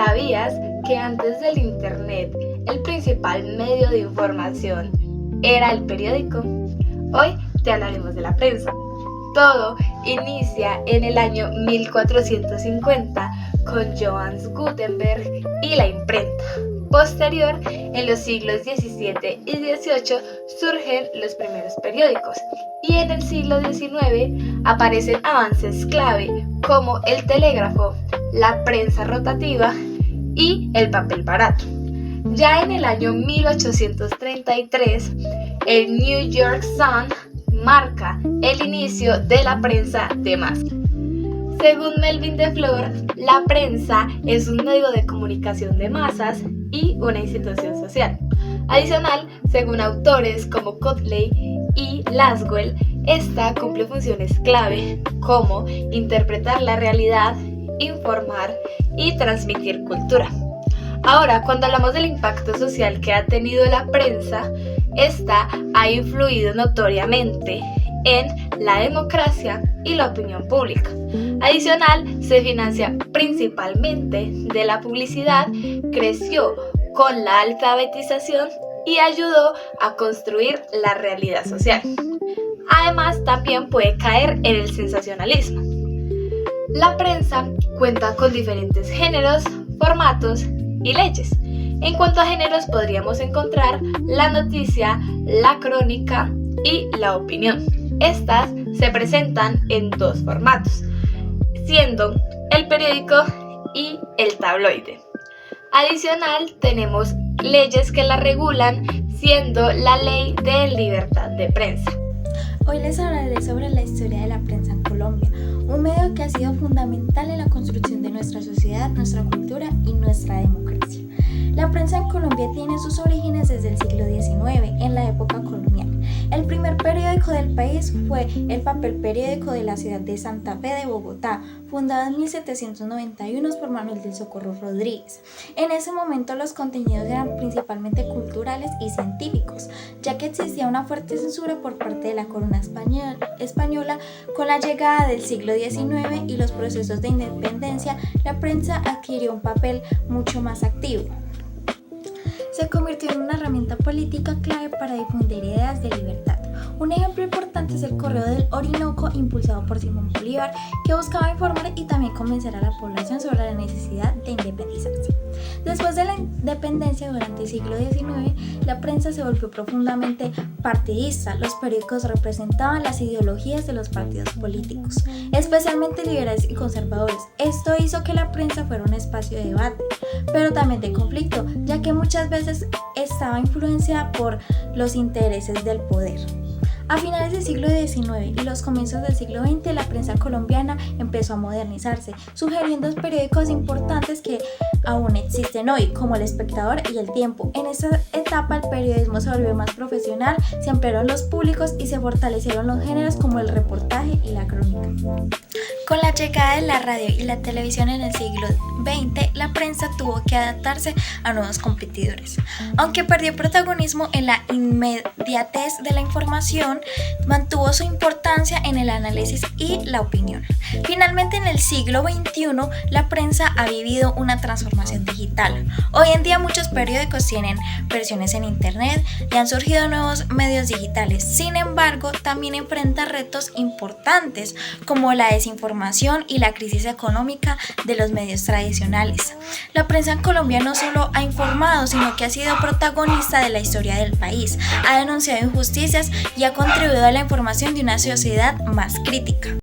¿Sabías que antes del Internet el principal medio de información era el periódico? Hoy te hablaremos de la prensa. Todo inicia en el año 1450 con Johannes Gutenberg y la imprenta. Posterior, en los siglos XVII y XVIII surgen los primeros periódicos y en el siglo XIX aparecen avances clave como el telégrafo, la prensa rotativa y el papel barato. Ya en el año 1833, el New York Sun marca el inicio de la prensa de masas. Según Melvin DeFleur, la prensa es un medio de comunicación de masas y una institución social. Adicional, según autores como Cotley y Laswell, esta cumple funciones clave como interpretar la realidad, informar y transmitir cultura. Ahora, cuando hablamos del impacto social que ha tenido la prensa, esta ha influido notoriamente en la democracia y la opinión pública. Adicional, se financia principalmente de la publicidad, creció con la alfabetización y ayudó a construir la realidad social. Además, también puede caer en el sensacionalismo. La prensa cuenta con diferentes géneros, formatos y leyes. En cuanto a géneros, podríamos encontrar la noticia, la crónica y la opinión. Estas se presentan en dos formatos, siendo el periódico y el tabloide. Adicional, tenemos leyes que la regulan, siendo la Ley de Libertad de Prensa. Hoy les hablaré sobre la historia de la prensa en Colombia, un medio que ha sido fundamental en la construcción de nuestra sociedad, nuestra cultura y nuestra democracia. La prensa en Colombia tiene sus orígenes desde el siglo XIX, en la época colonial. El primer periódico del país fue el Papel Periódico de la ciudad de Santa Fe de Bogotá, fundado en 1791 por Manuel del Socorro Rodríguez. En ese momento los contenidos eran principalmente culturales y científicos, ya que existía una fuerte censura por parte de la corona española. Con la llegada del siglo XIX y los procesos de independencia, la prensa adquirió un papel mucho más activo. Se convirtió en una herramienta política clave para difundir ideas de libertad. Un ejemplo importante es el Correo del Orinoco, impulsado por Simón Bolívar, que buscaba informar y también convencer a la población sobre la necesidad de independizarse. Después de la independencia, durante el siglo XIX, la prensa se volvió profundamente partidista. Los periódicos representaban las ideologías de los partidos políticos, especialmente liberales y conservadores. Esto hizo que la prensa fuera un espacio de debate, pero también de conflicto, ya que muchas veces estaba influenciada por los intereses del poder. A finales del siglo XIX y los comienzos del siglo XX, la prensa colombiana empezó a modernizarse, sugiriendo periódicos importantes que aún existen hoy, como El Espectador y El Tiempo. En esta etapa el periodismo se volvió más profesional, se ampliaron los públicos y se fortalecieron los géneros como el reportaje y la crónica. Con la llegada de la radio y la televisión en el siglo XX, la prensa tuvo que adaptarse a nuevos competidores. Aunque perdió protagonismo en la inmediatez de la información, mantuvo su importancia en el análisis y la opinión. Finalmente, en el siglo XXI, la prensa ha vivido una transformación digital. Hoy en día muchos periódicos tienen versiones en internet y han surgido nuevos medios digitales. Sin embargo, también enfrenta retos importantes como la desinformación y la crisis económica de los medios tradicionales. La prensa en Colombia no solo ha informado, sino que ha sido protagonista de la historia del país, ha denunciado injusticias y ha contribuido a la información de una sociedad más crítica.